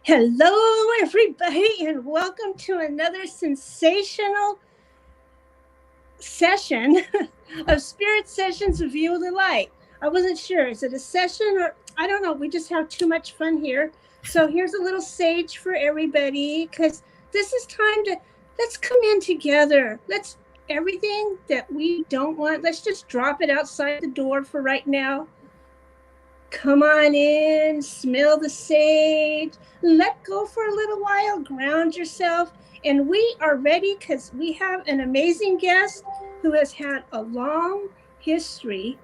Hello, everybody, and welcome to another sensational session of Spirit Sessions of View of the Light. I wasn't sure. Is it a session or I don't know. We just have too much fun here. So here's a little sage for everybody because this is time to let's come in together. Let's everything that we don't want, let's just drop it outside the door for right now. Come on in, smell the sage, let go for a little while, ground yourself. And we are ready because we have an amazing guest who has had a long history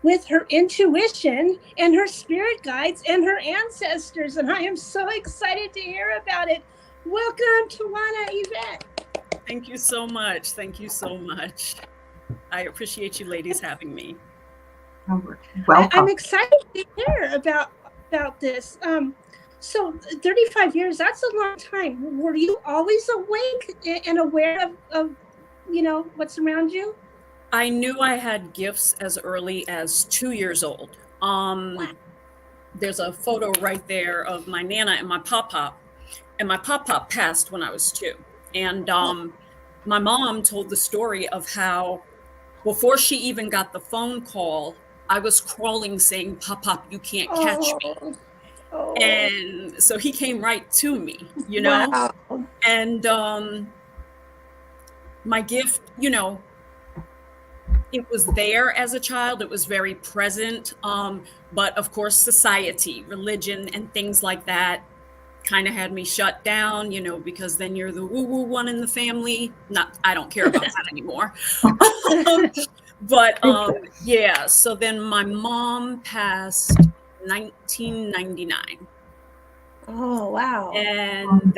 with her intuition and her spirit guides and her ancestors. And I am so excited to hear about it. Welcome, Tywanah Evett. Thank you so much. Thank you so much. I appreciate you ladies having me. Welcome. I'm excited to hear about this. So 35 years, that's a long time. Were you always awake and aware of what's around you? I knew I had gifts as early as 2 years old. Wow. There's a photo right there of my Nana and my Pop-Pop. And my Pop-Pop passed when I was 2. And my mom told the story of how before she even got the phone call, I was crawling saying, Pop-Pop, you can't catch me. Oh. And so he came right to me, you know? Wow. And my gift, it was there as a child. It was very present. But of course, society, religion, and things like that kind of had me shut down, because then you're the woo-woo one in the family. I don't care about that anymore. But yeah, so then my mom passed 1999. Oh, wow. And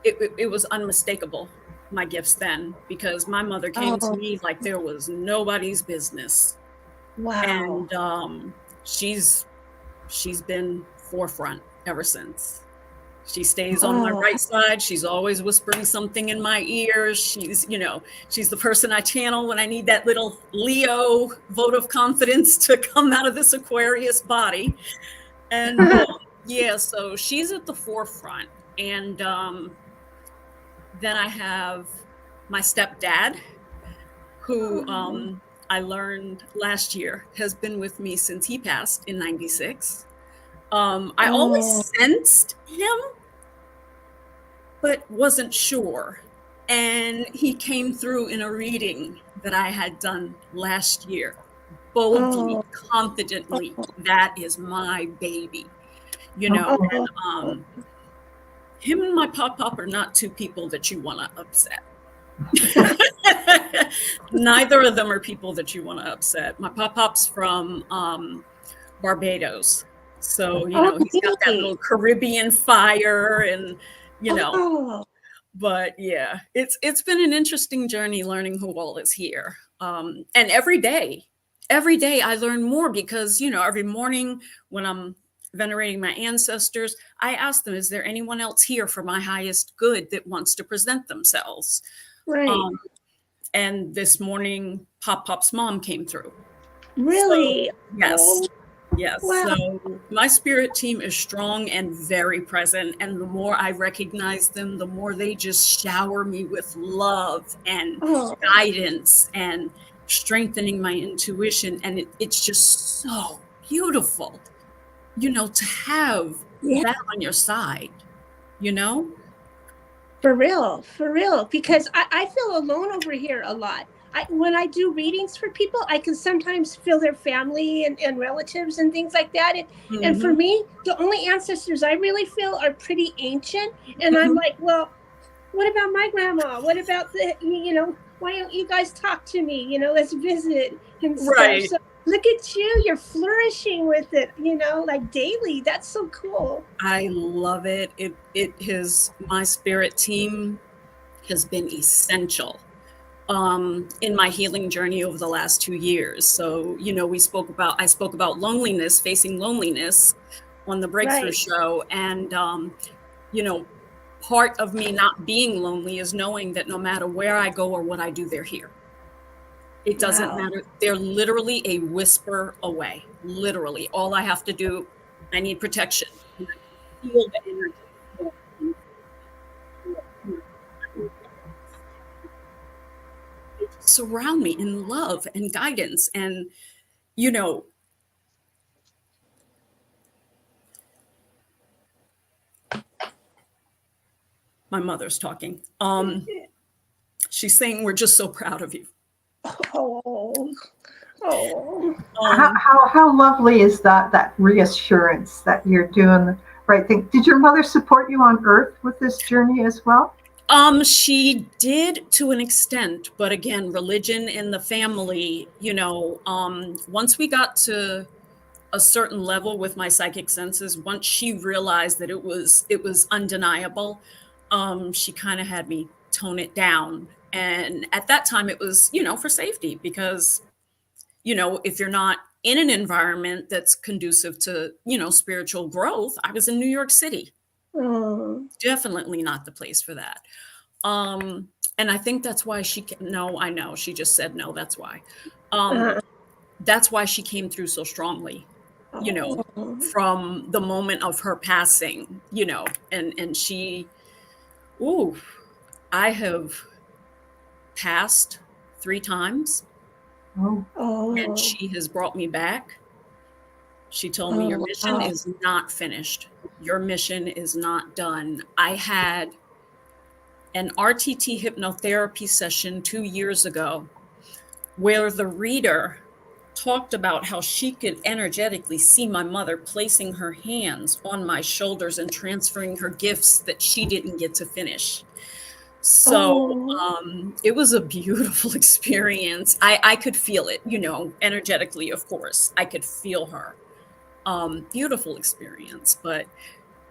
it was unmistakable, my gifts then, because my mother came to me like there was nobody's business. Wow. And she's been forefront ever since. She stays on my right side. She's always whispering something in my ears. She's the person I channel when I need that little Leo vote of confidence to come out of this Aquarius body. And yeah, so she's at the forefront. And then I have my stepdad, who I learned last year has been with me since he passed in 96. I always sensed him, but wasn't sure. And he came through in a reading that I had done last year, boldly, confidently. That is my baby, And him and my Pop-Pop are not two people that you want to upset. Neither of them are people that you want to upset. My Pop-Pop's from Barbados. So, he's got that little Caribbean fire and, but yeah, it's been an interesting journey learning who all is here. And every day I learn more because, every morning when I'm venerating my ancestors, I ask them, is there anyone else here for my highest good that wants to present themselves? Right. And this morning, Pop-Pop's mom came through. Really? So, yes. Yes. Wow. So my spirit team is strong and very present. And the more I recognize them, the more they just shower me with love and guidance and strengthening my intuition. And it's just so beautiful, to have that on your side, For real. Because I feel alone over here a lot. When I do readings for people, I can sometimes feel their family and relatives and things like that. And for me, the only ancestors I really feel are pretty ancient. And I'm like, well, what about my grandma? What about why don't you guys talk to me? Let's visit and stuff. Right. So look at you. You're flourishing with it, like daily. That's so cool. I love it. My spirit team has been essential in my healing journey over the last 2 years. So, I spoke about loneliness, facing loneliness on the Breakthrough Show. And, part of me not being lonely is knowing that no matter where I go or what I do, they're here. It doesn't matter. They're literally a whisper away. Literally. All I have to do, I need protection. Feel the energy surround me in love and guidance. And, you know, my mother's talking. She's saying, we're just so proud of you. Oh, oh. How lovely is that reassurance that you're doing the right thing? Did your mother support you on Earth with this journey as well? She did to an extent, but again, religion in the family, you know, once we got to a certain level with my psychic senses, once she realized that it was undeniable, she kind of had me tone it down. And at that time it was, you know, for safety, because, you know, if you're not in an environment that's conducive to, you know, spiritual growth. I was in New York City. Definitely not the place for that. And I think that's why I know she just said no, that's why. That's why she came through so strongly, you know, from the moment of her passing, you know, and she, I have passed 3 times. And she has brought me back. She told me, your mission is not finished. Your mission is not done. I had an RTT hypnotherapy session 2 years ago where the reader talked about how she could energetically see my mother placing her hands on my shoulders and transferring her gifts that she didn't get to finish. So it was a beautiful experience. I could feel it, you know, energetically, of course. I could feel her. Beautiful experience, but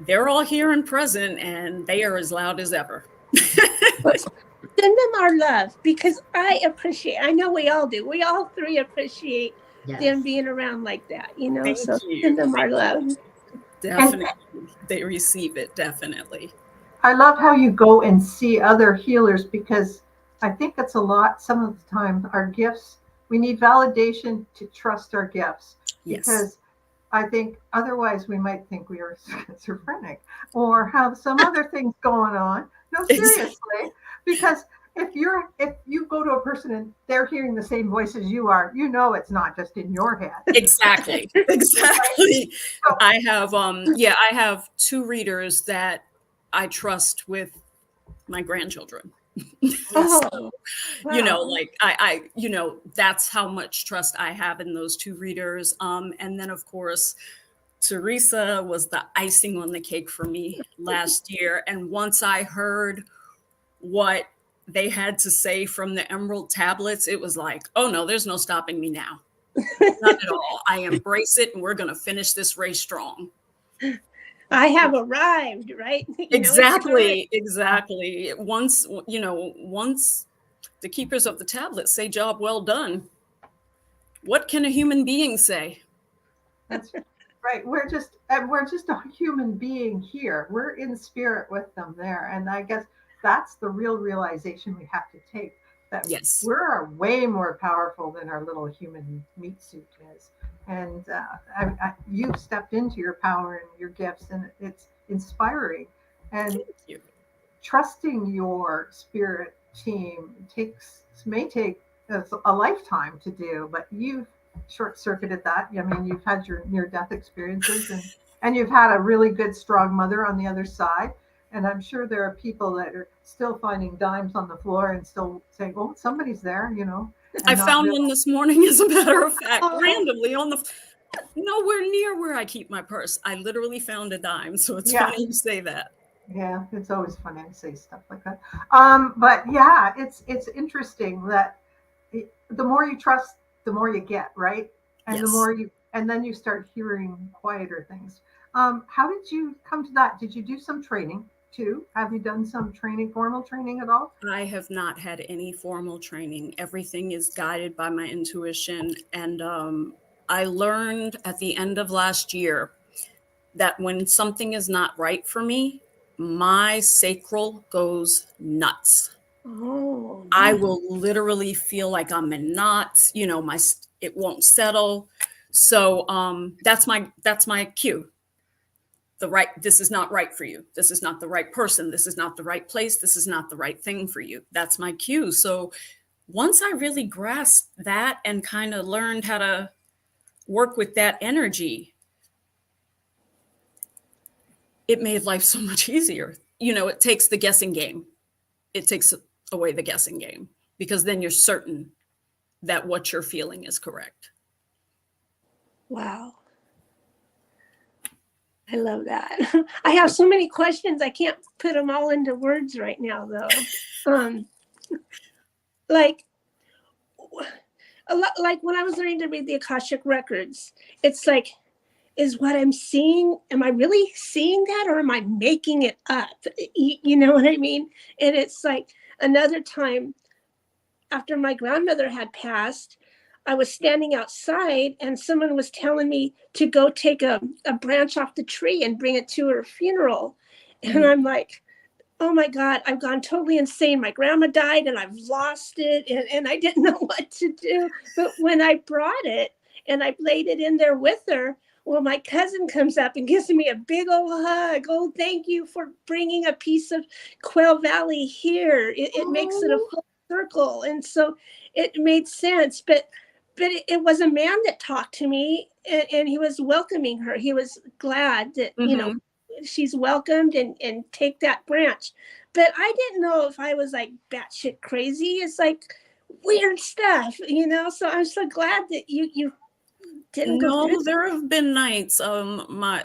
they're all here and present, and they are as loud as ever. Send them our love, because I know we all do. We all 3 appreciate them being around like that, you know. Thank you. Send them our love. Definitely. They receive it, definitely. I love how you go and see other healers, because I think it's a lot. Some of the time, our gifts, we need validation to trust our gifts. Yes. Because I think otherwise we might think we are schizophrenic or have some other things going on. No, seriously, because if you go to a person and they're hearing the same voice as you are, you know it's not just in your head. Exactly. Exactly. So, I have 2 readers that I trust with my grandchildren. So, you know, like I, you know, that's how much trust I have in those 2 readers. And then of course, Teresa was the icing on the cake for me last year. And once I heard what they had to say from the emerald tablets, it was like, oh no, there's no stopping me now. Not at all. I embrace it, and we're going to finish this race strong. I have arrived, right? Exactly. Once the keepers of the tablets say job well done, what can a human being say? That's right. We're just a human being here. We're in spirit with them there. And I guess that's the real realization we have to take, that we're way more powerful than our little human meat suit is. And you've stepped into your power and your gifts, and it's inspiring. And trusting your spirit team may take a lifetime to do, but you've short-circuited that. I mean, you've had your near-death experiences, and you've had a really good, strong mother on the other side. And I'm sure there are people that are still finding dimes on the floor and still saying, "Oh, somebody's there," you know. I found one this morning, as a matter of fact, randomly nowhere near where I keep my purse. I literally found a dime. So it's funny you say that. Yeah, it's always funny to say stuff like that. But yeah, it's interesting that the more you trust, the more you get, right? And the more and then you start hearing quieter things. How did you come to that? Did you do some training too? Have you done some formal training at all? I have not had any formal training. Everything is guided by my intuition. And I learned at the end of last year that when something is not right for me, my sacral goes nuts. I will literally feel like I'm in knots, you know, it won't settle. So that's my cue. This is not right for you. This is not the right person. This is not the right place. This is not the right thing for you. That's my cue. So once I really grasped that and kind of learned how to work with that energy, it made life so much easier. You know, it takes the guessing game. It takes away the guessing game, because then you're certain that what you're feeling is correct. Wow. I love that. I have so many questions. I can't put them all into words right now, though. Like when I was learning to read the Akashic records, it's like, is what I'm seeing, am I really seeing that, or am I making it up? You know what I mean? And it's like another time after my grandmother had passed, I was standing outside and someone was telling me to go take a branch off the tree and bring it to her funeral. And I'm like, oh my God, I've gone totally insane. My grandma died and I've lost it. And I didn't know what to do. But when I brought it and I laid it in there with her, well, my cousin comes up and gives me a big old hug. Oh, thank you for bringing a piece of Quail Valley here. It makes it a full circle. And so it made sense. But it was a man that talked to me, and he was welcoming her. He was glad that, you know, she's welcomed and take that branch. But I didn't know if I was like batshit crazy. It's like weird stuff, you know? So I'm so glad that you didn't go through that. There have been nights. My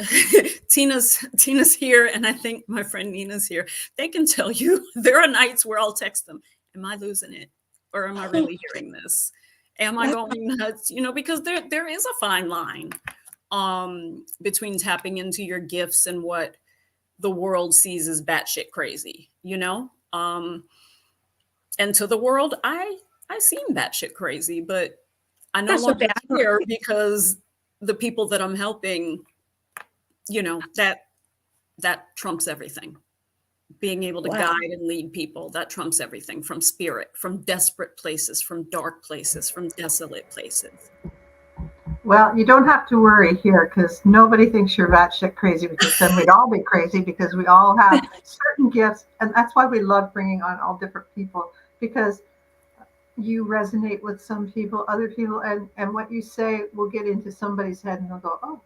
Tina's here, and I think my friend Nina's here. They can tell you there are nights where I'll text them, am I losing it? Or am I really hearing this? Am I going nuts? You know, because there is a fine line between tapping into your gifts and what the world sees as batshit crazy, you know? And to the world, I seem batshit crazy, but I no longer care, because the people that I'm helping, you know, that trumps everything. Being able to guide and lead people, that trumps everything, from spirit, from desperate places, from dark places, from desolate places. Well, you don't have to worry here, because nobody thinks you're batshit crazy, because then we'd all be crazy, because we all have certain gifts. And that's why we love bringing on all different people, because you resonate with some people, other people, and what you say will get into somebody's head and they'll go, oh,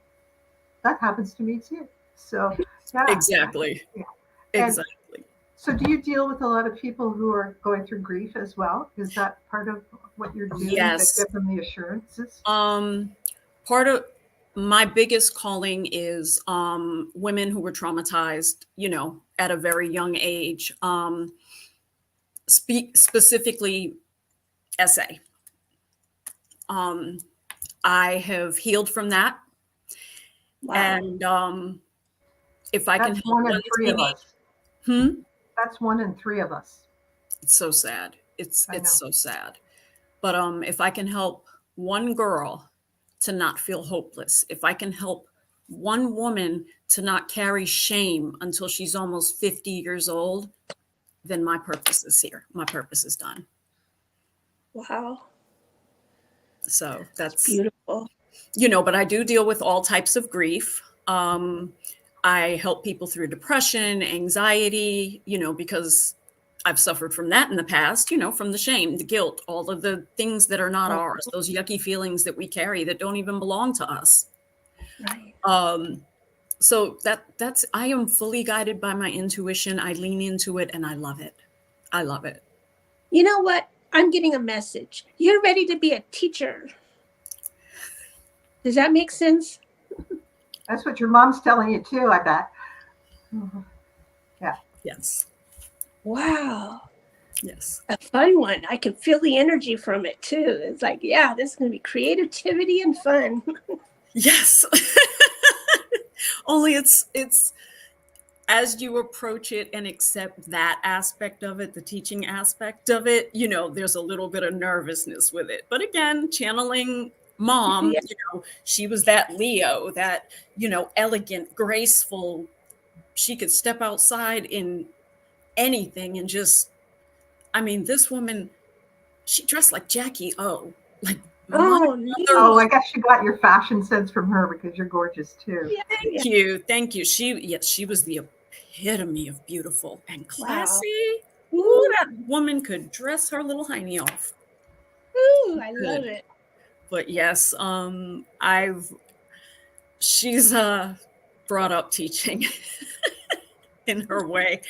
that happens to me too. So yeah. Exactly. Yeah. Exactly. So do you deal with a lot of people who are going through grief as well? Is that part of what you're doing? Yes. To give them the assurances? Part of my biggest calling is women who were traumatized, you know, at a very young age. Specifically SA. I have healed from that. Wow. And if I can help one in three of us. That's 1 in 3 of us. It's so sad. It's so sad. But if I can help one girl to not feel hopeless, if I can help one woman to not carry shame until she's almost 50 years old, then my purpose is here. My purpose is done. Wow. So that's beautiful. You know, but I do deal with all types of grief. I help people through depression, anxiety, you know, because I've suffered from that in the past, you know, from the shame, the guilt, all of the things that are not ours, those yucky feelings that we carry that don't even belong to us. Right. So that's, I am fully guided by my intuition. I lean into it and I love it. I love it. You know what? I'm getting a message. You're ready to be a teacher. Does that make sense? That's what your mom's telling you too, I bet. Yeah. Yes. Wow. Yes. A fun one. I can feel the energy from it too. It's like, yeah, this is going to be creativity and fun. Yes. Only it's as you approach it and accept that aspect of it, the teaching aspect of it, you know, there's a little bit of nervousness with it. But again, channeling Mom, you know, she was that Leo, that, you know, elegant, graceful. She could step outside in anything and just, I mean, this woman, she dressed like Jackie O. Like, I guess you got your fashion sense from her, because you're gorgeous too. Thank you. Thank you. She was the epitome of beautiful and classy. Wow. Ooh, that woman could dress her little hiney off. Ooh, I love it. But yes, she's brought up teaching in her way,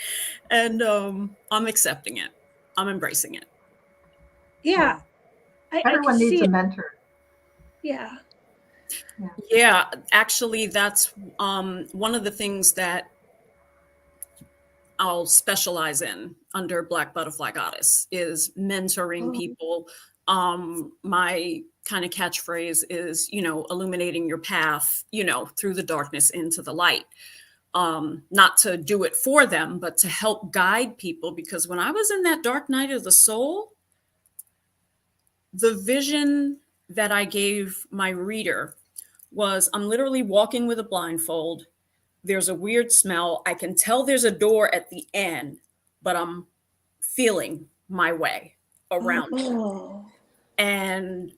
and I'm accepting it. I'm embracing it. Yeah. Everyone needs a mentor. Yeah. Yeah, actually, that's one of the things that I'll specialize in under Black Butterfly Goddess is mentoring people. My kind of catchphrase is, illuminating your path, through the darkness into the light. Not to do it for them, but to help guide people. Because when I was in that dark night of the soul, the vision that I gave my reader was I'm literally walking with a blindfold. There's a weird smell. I can tell there's a door at the end, but I'm feeling my way around it. And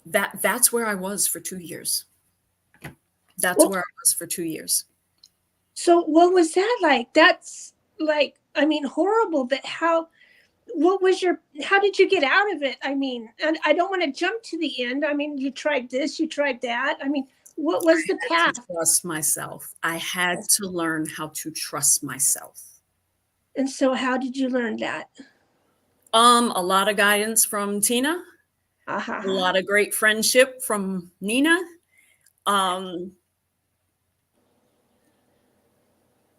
that's where I was for 2 years. That's where I was for 2 years. So what was that like? That's like, I mean, horrible, but how did you get out of it? I mean, and I don't want to jump to the end. I mean, you tried this, you tried that. I mean, what was the path? Trust myself. I had to learn how to trust myself. And so how did you learn that? A lot of guidance from Tina. A lot of great friendship from Nina.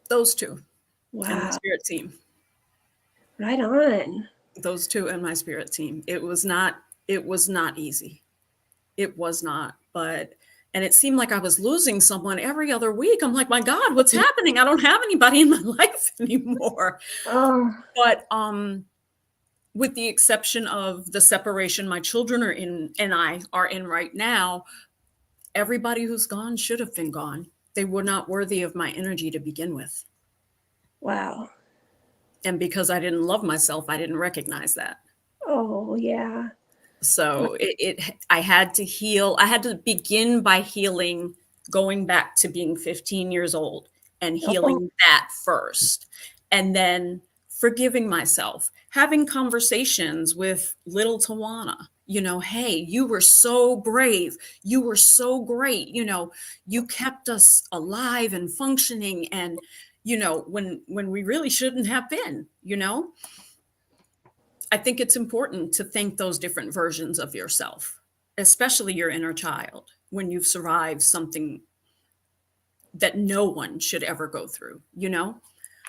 Those two. Wow. And my spirit team. Right on. Those two and my spirit team. It was not easy. It was not, and it seemed like I was losing someone every other week. I'm like, my God, what's happening? I don't have anybody in my life anymore. But with the exception of the separation my children are in and I are in right now, everybody who's gone should have been gone. They were not worthy of my energy to begin with. Wow. And because I didn't love myself, I didn't recognize that. Oh, yeah. So I had to heal. I had to begin by healing, going back to being 15 years old and healing that first. And then forgiving myself, having conversations with little Tywanah, hey, you were so brave. You were so great. You kept us alive and functioning. And, when we really shouldn't have been, I think it's important to thank those different versions of yourself, especially your inner child, when you've survived something that no one should ever go through,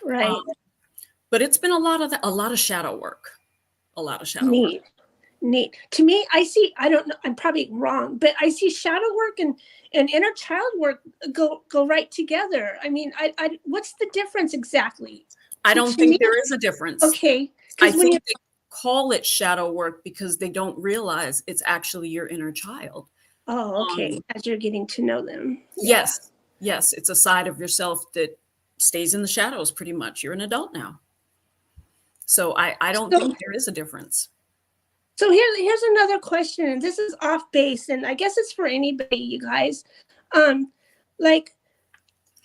Right. But it's been a lot of shadow work, Neat. To me, I see, I don't know, I'm probably wrong, but I see shadow work and inner child work go right together. I mean, I what's the difference exactly? I don't think there is a difference. Okay. I think they call it shadow work because they don't realize it's actually your inner child. Oh, okay. As you're getting to know them. Yes. Yes. It's a side of yourself that stays in the shadows pretty much. You're an adult now. So I don't think there is a difference. So here's another question, and this is off base, and I guess it's for anybody, you guys. Like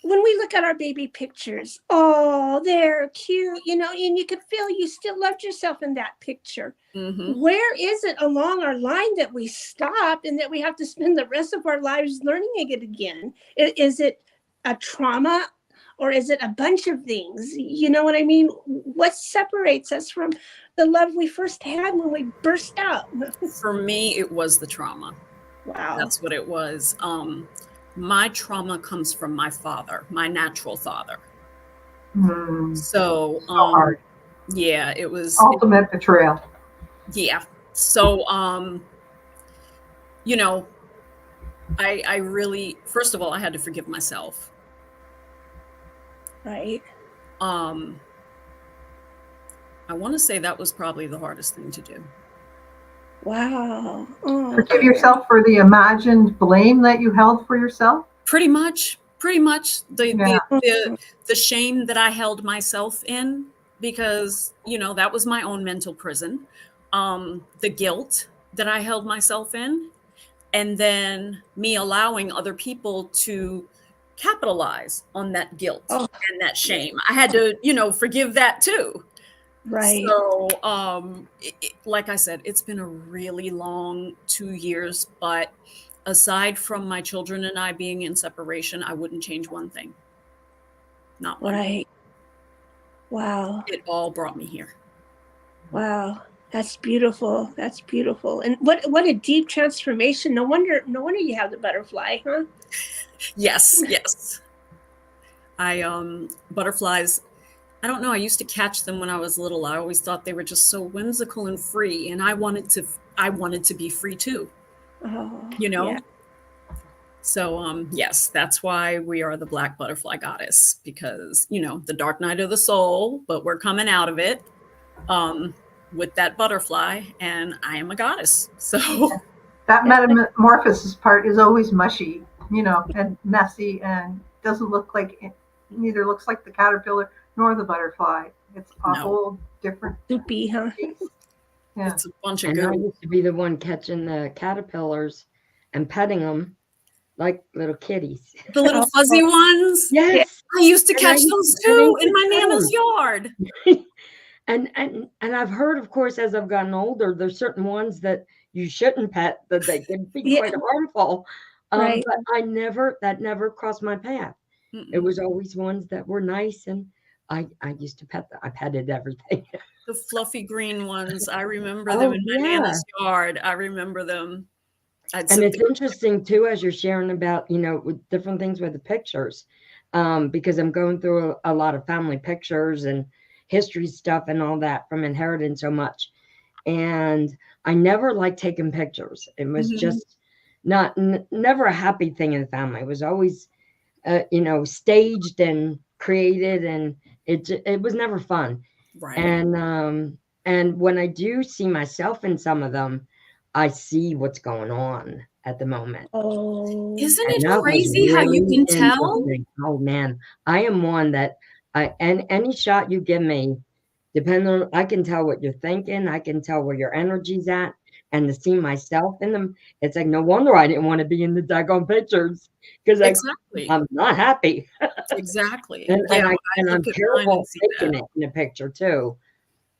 when we look at our baby pictures, oh, they're cute, and you could feel you still loved yourself in that picture. Mm-hmm. Where is it along our line that we stop and that we have to spend the rest of our lives learning it again? Is it a trauma? Or is it a bunch of things? You know what I mean? What separates us from the love we first had when we burst out? For me, it was the trauma. Wow. That's what it was. My trauma comes from my father, my natural father. So hard. Yeah, it was ultimate betrayal. Yeah. So I really, first of all, I had to forgive myself. Right. I want to say that was probably the hardest thing to do. Wow. Forgive yourself for the imagined blame that you held for yourself? Pretty much the shame that I held myself in, because, that was my own mental prison. The guilt that I held myself in, and then me allowing other people to capitalize on that guilt and that shame. I had to, forgive that too. Right. So, like I said, it's been a really long 2 years, but aside from my children and I being in separation, I wouldn't change one thing. Not one. Right. Wow. It all brought me here. Wow. That's beautiful. That's beautiful. And what a deep transformation. No wonder you have the butterfly, huh? Yes, yes. Butterflies, I don't know, I used to catch them when I was little. I always thought they were just so whimsical and free, and I wanted to be free too. Oh, you know? Yeah. So, yes, that's why we are the Black Butterfly Goddess, because, the dark night of the soul, but we're coming out of it with that butterfly, and I am a goddess. So that metamorphosis part is always mushy, and messy, and doesn't look like it, neither looks like the caterpillar nor the butterfly. It's a whole different soupy, huh? Yeah. It's a bunch of And I used to be the one catching the caterpillars and petting them like little kitties. The little fuzzy ones? Yes. I used to catch those too in my nana's yard. And I've heard, of course, as I've gotten older, there's certain ones that you shouldn't pet, that they can be quite harmful. Right. But that never crossed my path. It was always ones that were nice, and I used to pet them. I petted everything. The fluffy green ones, I remember them in my nana's yard. I remember them. And it's interesting too, as you're sharing about, with different things with the pictures, because I'm going through a lot of family pictures and history stuff and all that from inheriting so much. And I never liked taking pictures. It was just never a happy thing in the family. It was always, staged and created, and it was never fun. Right. And when I do see myself in some of them, I see what's going on at the moment. Oh, isn't it crazy how you can tell? Oh man, I am one that and any shot you give me, depending on, I can tell what you're thinking. I can tell where your energy's at, and to see myself in them, it's like, no wonder I didn't want to be in the daggone pictures, because I'm not happy. Exactly. And I'm careful taking it in a picture too.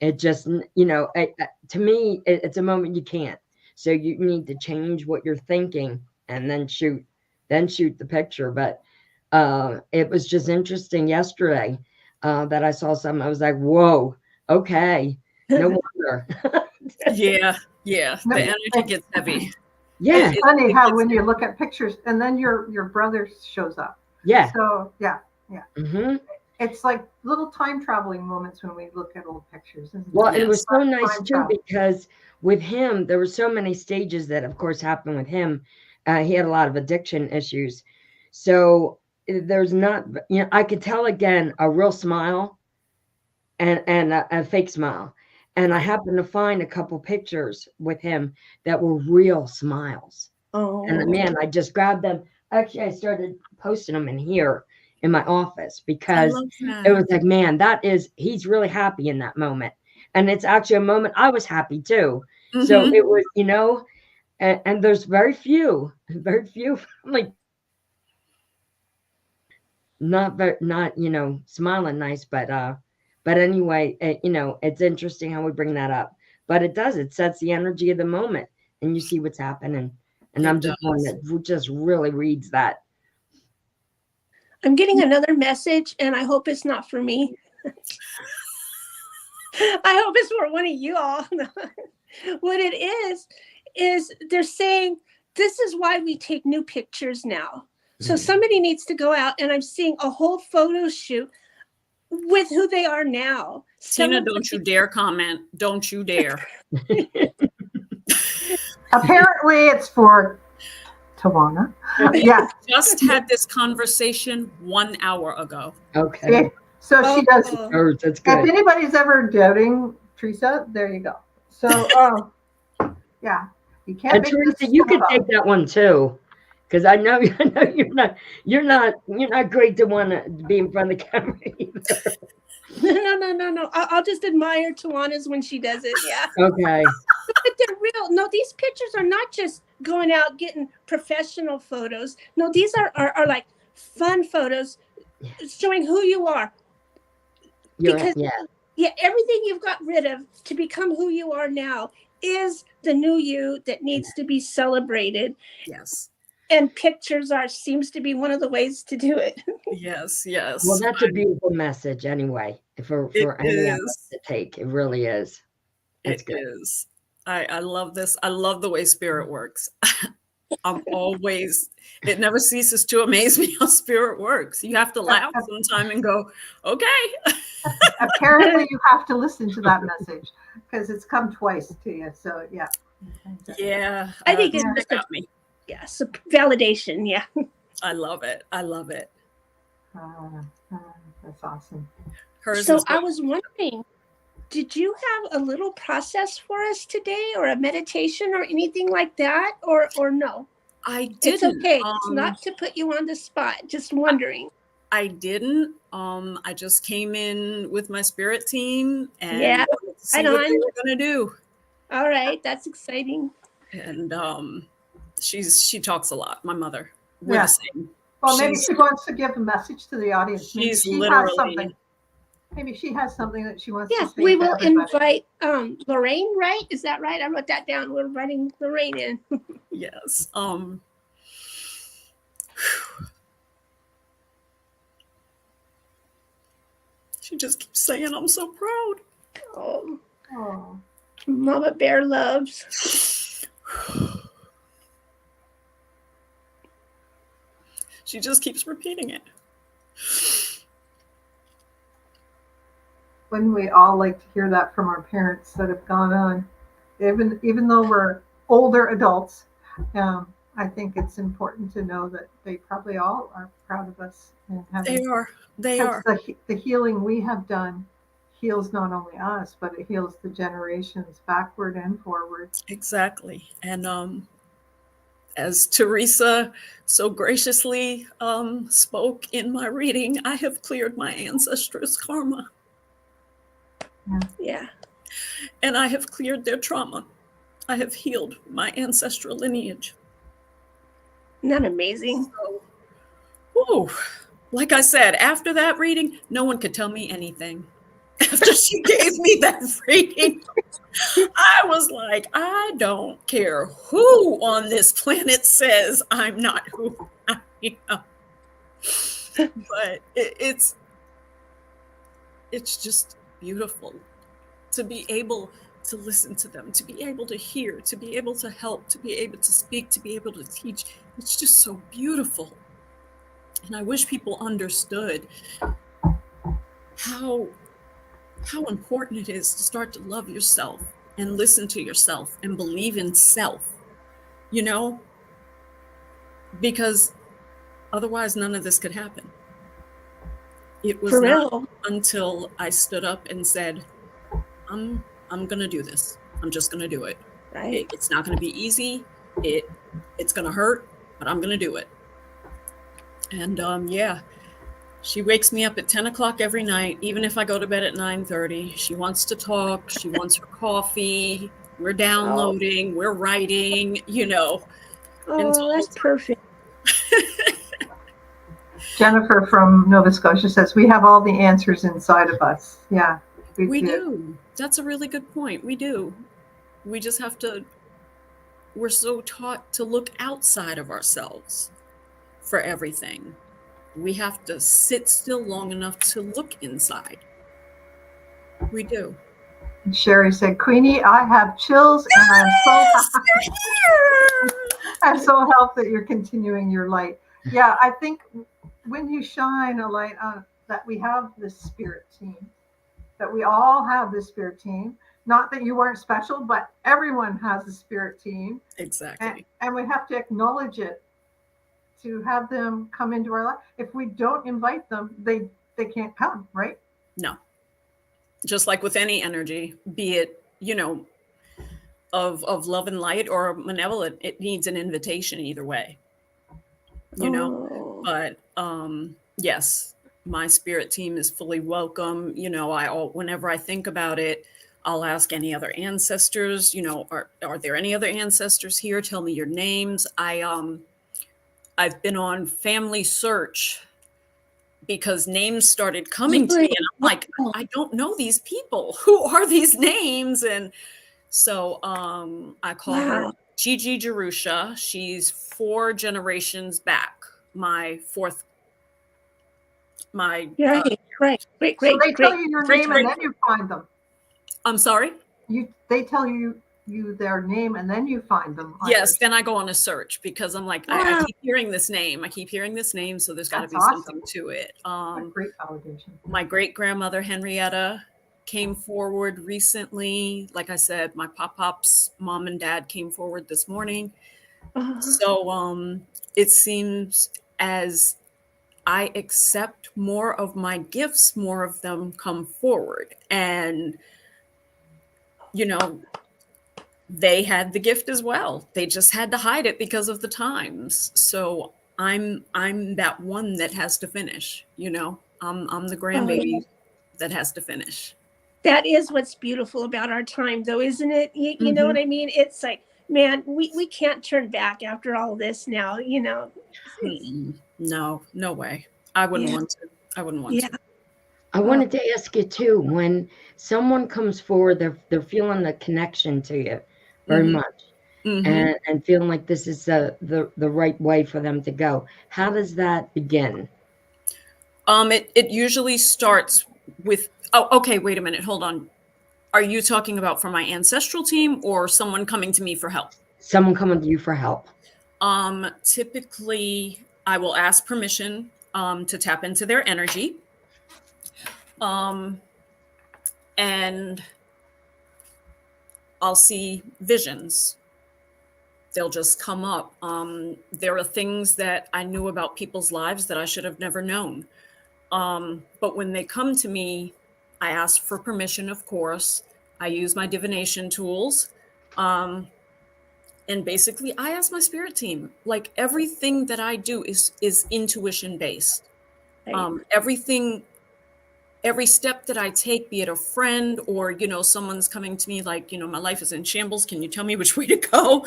It just, to me, it's a moment you can't. So you need to change what you're thinking and then shoot the picture. But it was just interesting yesterday that I saw something. I was like, whoa, okay, no wonder. Yeah. The energy gets heavy. Yeah. It's funny how when you look at pictures and then your brother shows up. Yeah. So yeah. Mm-hmm. It's like little time traveling moments when we look at old pictures. Well, it was so nice too, because with him, there were so many stages that, of course, happened with him. He had a lot of addiction issues. So there's not, I could tell again a real smile and a fake smile. And I happened to find a couple pictures with him that were real smiles. Oh. And man, I just grabbed them. Actually, I started posting them in here in my office, because it was like, man, he's really happy in that moment. And it's actually a moment I was happy too. So it was, and there's very few, like not smiling nice, but anyway, it's interesting how we bring that up, but it sets the energy of the moment, and you see what's happening. And I'm just one that just really reads that. I'm getting another message, and I hope it's not for me. I hope it's for one of you all. What it is they're saying this is why we take new pictures now. So somebody needs to go out, and I'm seeing a whole photo shoot with who they are now. Tina, don't you dare comment. Don't you dare. Apparently it's for Tywanah. Yeah. Just had this conversation 1 hour ago. Okay. So she does. Oh, that's good. If anybody's ever doubting Teresa, there you go. So, yeah, you can't. And Teresa, you could take that one too, because I know you're not great to want to be in front of the camera either. No. I'll just admire Tywanah's when she does it. Yeah. Okay. But they're real. No, these pictures are not just going out getting professional photos. No, these are like fun photos showing who you are. Yeah, everything you've got rid of to become who you are now is the new you that needs to be celebrated. Yes. And pictures seems to be one of the ways to do it. Yes, yes. Well, that's a beautiful message anyway, for any of us to take. It really is. That's good. It is. I love this. I love the way spirit works. It never ceases to amaze me how spirit works. You have to laugh sometime and go, okay. Apparently you have to listen to that message because it's come twice to you. So yeah. Yeah. I think it's just got me. Yeah, so validation. Yeah. I love it. I love it. That's awesome. So I was wondering, did you have a little process for us today, or a meditation or anything like that, or no? I didn't. It's okay. It's not to put you on the spot. Just wondering. I didn't. I just came in with my spirit team and see what they were going to do. All right, that's exciting. And she talks a lot. My mother. We're the same. Well, maybe she wants to give a message to the audience. Maybe she's literally. Maybe she has something that she wants to say. We will invite Lorraine, right? Is that right? I wrote that down. We're inviting Lorraine in. Yes. She just keeps saying, I'm so proud. Oh. Mama Bear loves. She just keeps repeating it. Wouldn't we all like to hear that from our parents that have gone on? Even though we're older adults, I think it's important to know that they probably all are proud of us. And They are. The healing we have done heals not only us, but it heals the generations backward and forward. Exactly. And as Teresa so graciously spoke in my reading, I have cleared my ancestors' karma. Yeah. And I have cleared their trauma. I have healed my ancestral lineage. Isn't that amazing? So, like I said, after that reading, no one could tell me anything. After she gave me that reading, I was like, I don't care who on this planet says I'm not who I am. But it's just beautiful to be able to listen to them, to be able to hear, to be able to help, to be able to speak, to be able to teach. It's just so beautiful. And I wish people understood how important it is to start to love yourself and listen to yourself and believe in self, because otherwise none of this could happen. It was not until I stood up and said, I'm going to do this. I'm just going to do it. Right. It's not going to be easy. It's going to hurt, but I'm going to do it. And she wakes me up at 10 o'clock every night, even if I go to bed at 9:30. She wants to talk. She wants her coffee. We're downloading. We're writing, Oh, that's perfect. Jennifer from Nova Scotia says, we have all the answers inside of us. Yeah. We do. That's a really good point. We do. We just have to, we're so taught to look outside of ourselves for everything. We have to sit still long enough to look inside. We do. And Sherry said, Queenie, I have chills and I'm so helped that you're continuing your light. Yeah, I think when you shine a light on that, we have this spirit team, that we all have this spirit team. Not that you weren't special, but everyone has a spirit team. Exactly. And we have to acknowledge it, to have them come into our life. If we don't invite them, they can't come, right? No. Just like with any energy, be it, of love and light or malevolent, it needs an invitation either way. But yes, my spirit team is fully welcome. Whenever I think about it, I'll ask any other ancestors, are there any other ancestors here? Tell me your names. I've been on Family Search because names started coming to me, and I'm like, I don't know these people. Who are these names? And so I call her Gigi Jerusha. She's 4 generations back. My fourth, my great. So they tell you your name and then you find them. I'm sorry? They tell you their name and then you find them. Yes, then I go on a search because I'm like, I keep hearing this name. So there's got to be something to it. Great validation. My great-grandmother, Henrietta, came forward recently. Like I said, my pop-pop's mom and dad came forward this morning. So it seems as I accept more of my gifts, more of them come forward. And, you know, they had the gift as well. They just had to hide it because of the times. So I'm that one that has to finish, you know. I'm the grandbaby that has to finish. That is what's beautiful about our time, though, isn't it? You know what I mean? It's like, man, we can't turn back after all this now, you know. No way. I wouldn't want to. I wouldn't want to. I wanted to ask you too, when someone comes forward, they're feeling a connection to you very much, and feeling like this is the right way for them to go. How does that begin? It usually starts with, okay, wait a minute, hold on. Are you talking about from my ancestral team or someone coming to me for help? Someone coming to you for help. Typically, I will ask permission to tap into their energy. And I'll see visions. They'll just come up. There are things that I knew about people's lives that I should have never known. But when they come to me, I ask for permission, of course. I use my divination tools. And basically, I ask my spirit team. Like, everything that I do is intuition based. Every step that I take, be it a friend or, you know, someone's coming to me like, you know, my life is in shambles. Can you tell me which way to go?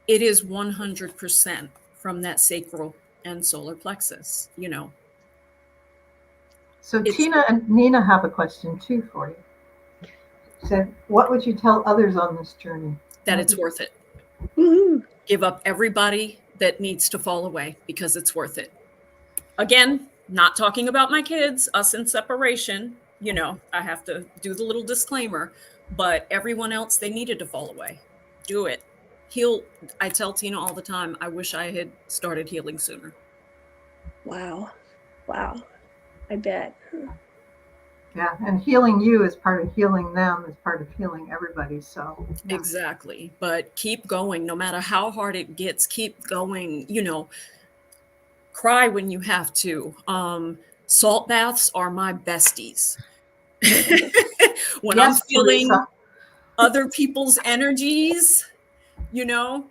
It is 100% from that sacral and solar plexus, you know. So Tina and Nina have a question too for you. Said, what would you tell others on this journey? That it's worth it. Give up everybody that needs to fall away because it's worth it. Again, not talking about my kids, us in separation, you know, I have to do the little disclaimer, but everyone else, they needed to fall away. Do it. Heal. I tell Tina all the time, I wish I had started healing sooner. Wow. I bet. Yeah, and healing you is part of healing them, is part of healing everybody. So Exactly. But keep going, no matter how hard it gets, keep going, you know. Cry when you have to. Salt baths are my besties. When I'm feeling other people's energies, you know,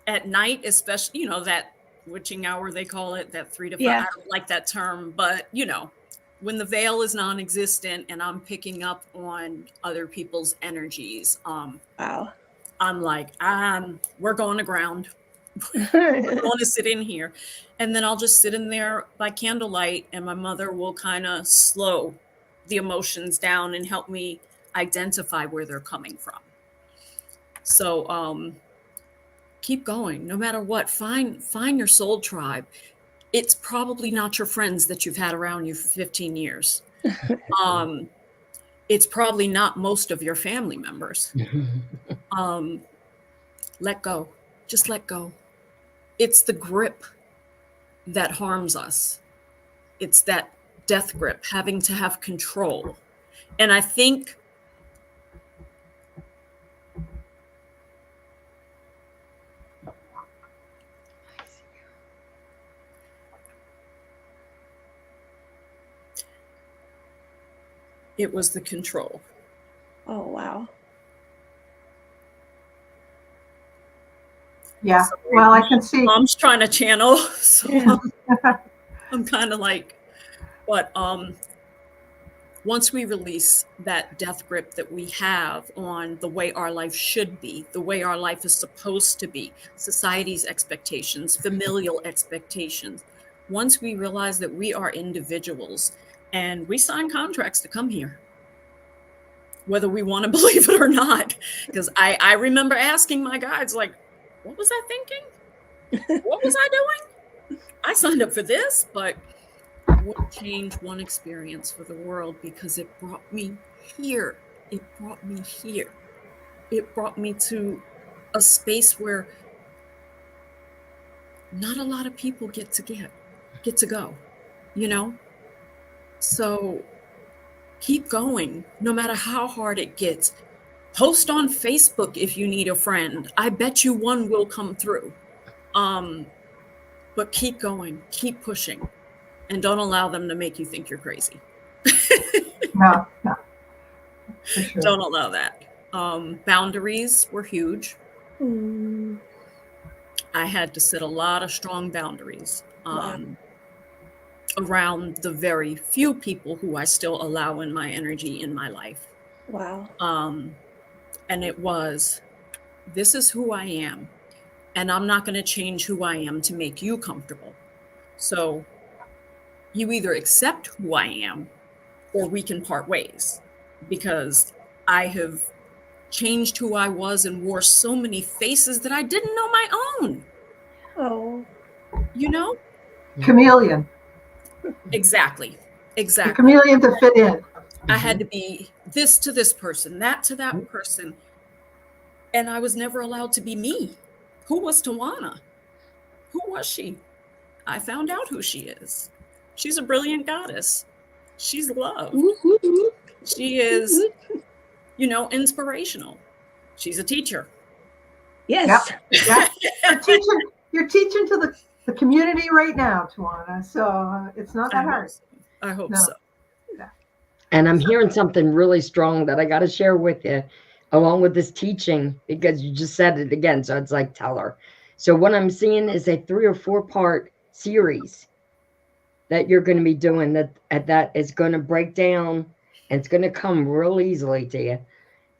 at night, especially, you know, that witching hour, they call it, that 3 to 5. I don't like that term, but, you know, when the veil is non-existent and I'm picking up on other people's energies, I'm like, we're going to ground. We're going to sit in here. And then I'll just sit in there by candlelight, and my mother will kind of slow the emotions down and help me identify where they're coming from. So keep going, no matter what. Find your soul tribe. It's probably not your friends that you've had around you for 15 years. It's probably not most of your family members. Let go. Just let go. It's the grip that harms us. It's that death grip, having to have control. And I think it was the control. Oh, wow. Yeah, well, I can see. Mom's trying to channel, so I'm kind of like, but once we release that death grip that we have on the way our life should be, the way our life is supposed to be, society's expectations, familial expectations, once we realize that we are individuals and we sign contracts to come here, whether we want to believe it or not. Because I remember asking my guides, like, what was I thinking? What was I doing? I signed up for this, but what changed one experience for the world, because it brought me here. It brought me here. It brought me to a space where not a lot of people get to go, you know? So keep going, no matter how hard it gets. Post on Facebook if you need a friend. I bet you one will come through. But keep going, keep pushing, and don't allow them to make you think you're crazy. No. For sure. Don't allow that. Boundaries were huge. I had to set a lot of strong boundaries around the very few people who I still allow in my energy in my life. Wow. And it was, this is who I am, and I'm not going to change who I am to make you comfortable. So you either accept who I am or we can part ways, because I have changed who I was and wore so many faces that I didn't know my own. Oh. You know? Chameleon. Exactly. The chameleon to fit in. I had to be this to this person, that to that person. And I was never allowed to be me. Who was Tywanah? Who was she? I found out who she is. She's a brilliant goddess. She's loved. She is, you know, inspirational. She's a teacher. Yes. Yep. You're teaching to the community right now, Tywanah. So it's not that hard. I hope so. Yeah. And I'm hearing something really strong that I got to share with you, along with this teaching, because you just said it again. So it's like, tell her. So what I'm seeing is a 3 or 4 part series that you're going to be doing that is going to break down, and it's going to come real easily to you.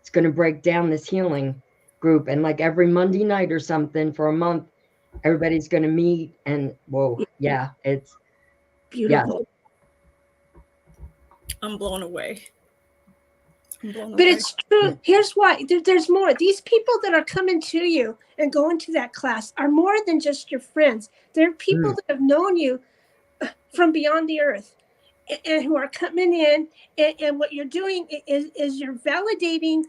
It's going to break down this healing group, and like every Monday night or something for a month, everybody's going to meet, and whoa, yeah, it's beautiful. Yeah. I'm blown away. But it's true. Here's why. There's more. These people that are coming to you and going to that class are more than just your friends. They're people that have known you from beyond the earth, and who are coming in, and what you're doing is you're validating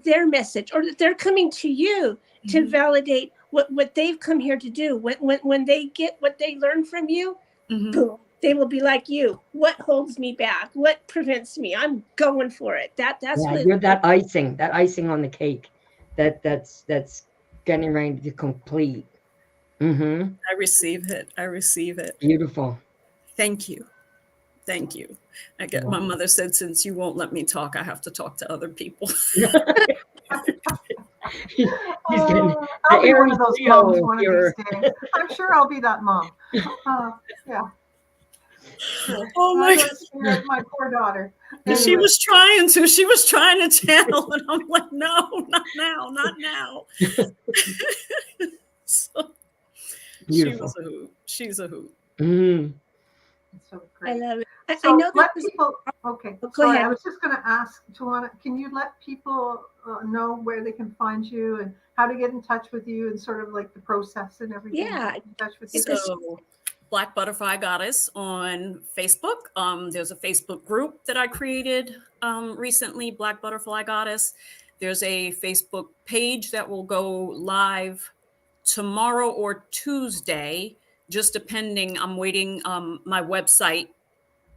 their message, or that they're coming to you to validate what they've come here to do. When they get what they learn from you, boom, they will be like you. What holds me back? What prevents me? I'm going for it. That's what you're that icing on the cake that's getting ready to complete. I receive it. Beautiful. Thank you. I get, my mother said, since you won't let me talk, I have to talk to other people. He's getting I'll be one of those moms one of these days. I'm sure I'll be that mom. Yeah. Sure. Oh my poor daughter. Anyway. She was trying to channel, and I'm like, no, not now. So, beautiful. She's a hoot. So great. I love it. So I know let people. Okay. Go ahead. I was just going to ask, Tywanah, can you let people know where they can find you and how to get in touch with you, and sort of like the process and everything? Yeah. In touch with you? So, Black Butterfly Goddess on Facebook. There's a Facebook group that I created recently, Black Butterfly Goddess. There's a Facebook page that will go live tomorrow or Tuesday, just depending. I'm waiting my website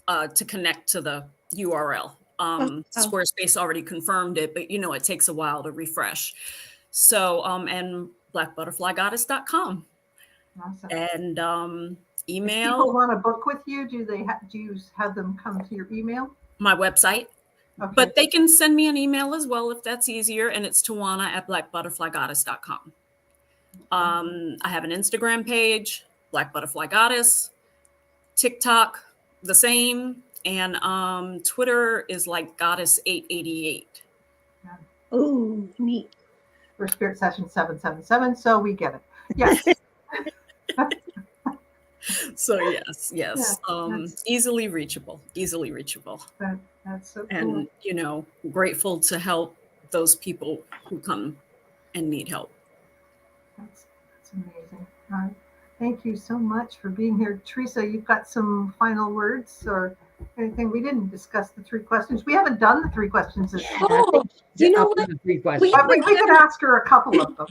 to connect to the URL. Squarespace already confirmed it, but you know, it takes a while to refresh. So, and blackbutterflygoddess.com. Awesome. And email. If people want to book with you, do you have them come to your email? My website. Okay. But they can send me an email as well if that's easier, and it's Tywanah@blackbutterflygoddess.com. I have an Instagram page, Black Butterfly Goddess, TikTok, the same, and Twitter is like Goddess888. Oh, neat. We're Spirit Session 777, so we get it. Yes. So yes, Yeah, easily reachable. That's so cool. And, you know, grateful to help those people who come and need help. That's amazing. Thank you so much for being here. Teresa, you've got some final words or anything? We didn't discuss the 3 questions. We haven't done the 3 questions this week. Oh, you know what? We could ask her a couple of them.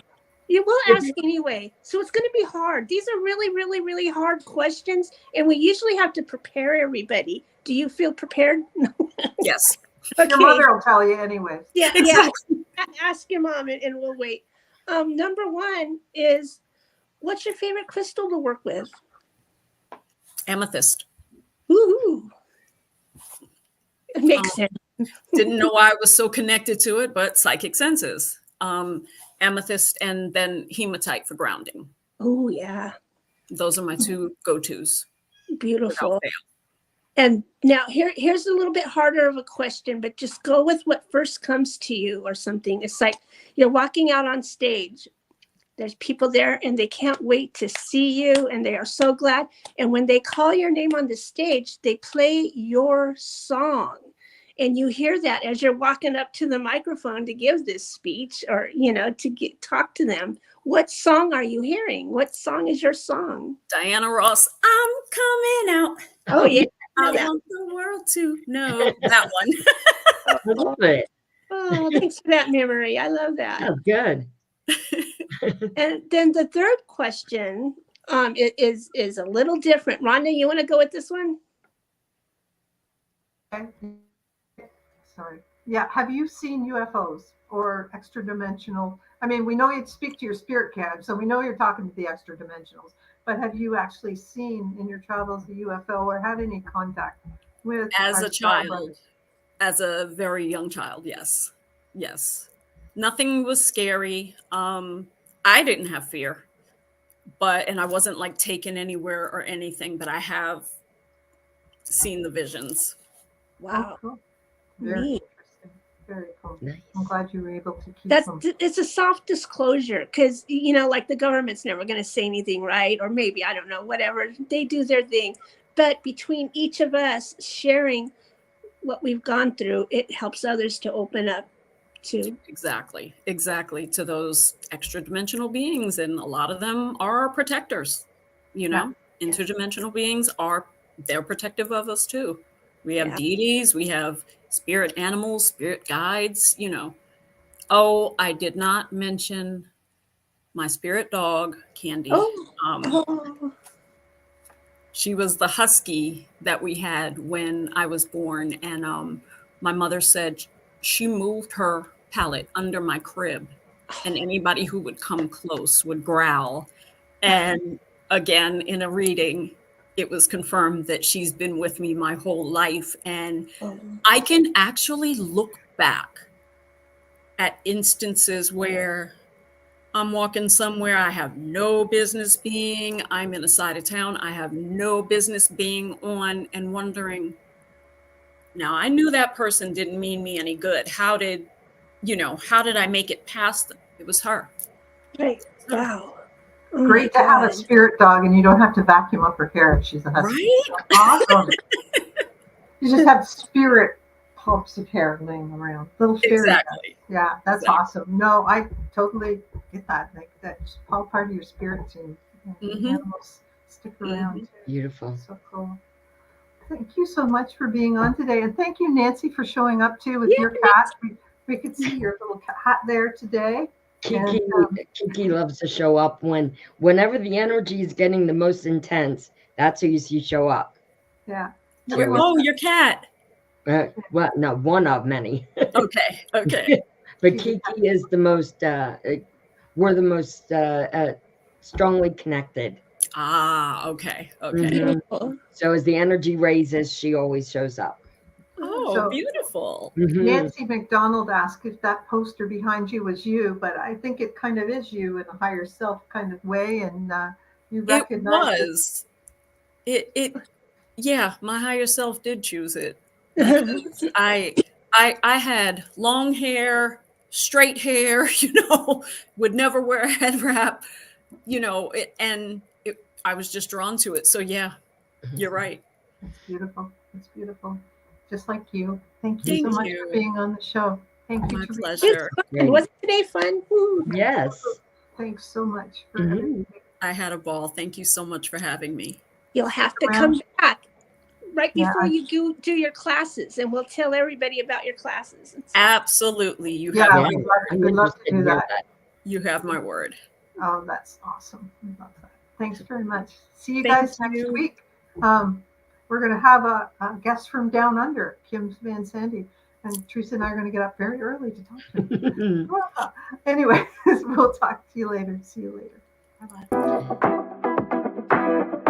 You will ask anyway. So it's going to be hard. These are really, really, really hard questions. And we usually have to prepare everybody. Do you feel prepared? Yes. Okay. Your mother will tell you anyway. Yeah, exactly. Ask your mom and we'll wait. Number 1 is, what's your favorite crystal to work with? Amethyst. Woohoo. It makes sense. Didn't know why I was so connected to it, but psychic senses. Amethyst and then hematite for grounding. Oh, yeah. Those are my 2 go-tos. Beautiful. And now here's a little bit harder of a question, but just go with what first comes to you or something. It's like you're walking out on stage. There's people there and they can't wait to see you and they are so glad. And when they call your name on the stage, they play your song. And you hear that as you're walking up to the microphone to give this speech or, you know, to talk to them. What song are you hearing? What song is your song? Diana Ross, I'm coming out. Oh, yeah. I want the world to know that one. I love it. Oh, thanks for that memory. I love that. That's good. And then the 3rd question is a little different. Rhonda, you want to go with this one? Okay. Sorry. Yeah. Have you seen UFOs or extra dimensional? I mean, we know you'd speak to your spirit guide, so we know you're talking to the extra dimensionals. But have you actually seen in your travels a UFO or had any contact with? As a child, as a very young child, yes. Yes. Nothing was scary. I didn't have fear, and I wasn't like taken anywhere or anything, but I have seen the visions. Wow. Oh, cool. Very interesting. Very cool. Nice. I'm glad you were able to keep them. It's a soft disclosure because, you know, like the government's never going to say anything, right? Or maybe, I don't know, whatever. They do their thing. But between each of us sharing what we've gone through, it helps others to open up to. Exactly to those extra dimensional beings. And a lot of them are protectors, you know, interdimensional beings they're protective of us too. We have deities, we have spirit animals, spirit guides, you know. Oh, I did not mention my spirit dog, Candy. She was the husky that we had when I was born. And my mother said she moved her pallet under my crib and anybody who would come close would growl. And again, in a reading, it was confirmed that she's been with me my whole life. And I can actually look back at instances where I'm walking somewhere I have no business being, I'm in a side of town I have no business being on, and wondering, now I knew that person didn't mean me any good. How did I make it past them? It was her. Right. Wow. Oh, great to have a spirit dog and you don't have to vacuum up her hair if she's a husky. Right? Awesome. You just have spirit clumps of hair laying around. Little fairy. Exactly. Yeah, that's awesome. No, I totally get that. Like that's all part of your spirit team. Animals stick around. Too. Beautiful. So cool. Thank you so much for being on today. And thank you, Nancy, for showing up too with your cat. We could see your little cat there today. Kiki loves to show up whenever the energy is getting the most intense. That's who you see show up. Yeah. Your cat. Well, no, one of many. Okay. But Kiki is the most. We're the most strongly connected. Okay. Mm-hmm. So as the energy raises, she always shows up. Oh, so beautiful. Nancy McDonald asked if that poster behind you was you, but I think it kind of is you in a higher self kind of way, and you recognize it. Yeah, my higher self did choose it. I had long hair, straight hair, would never wear a head wrap, I was just drawn to it. So yeah, you're right. It's beautiful. It's beautiful. Just like you. Thank you so much for being on the show. Thank you. My pleasure. Wasn't today fun? Yes. Thanks so much for everything. I had a ball. Thank you so much for having me. You'll have to come back right before you do your classes, and we'll tell everybody about your classes. Absolutely. You have my word. We'd love to do that. You have my word. Oh, that's awesome. I love that. Thanks very much. See you guys next week. We're going to have a guest from down under, Kim Van Sandy. And Teresa and I are going to get up very early to talk to him. Anyway, we'll talk to you later. See you later. Bye-bye.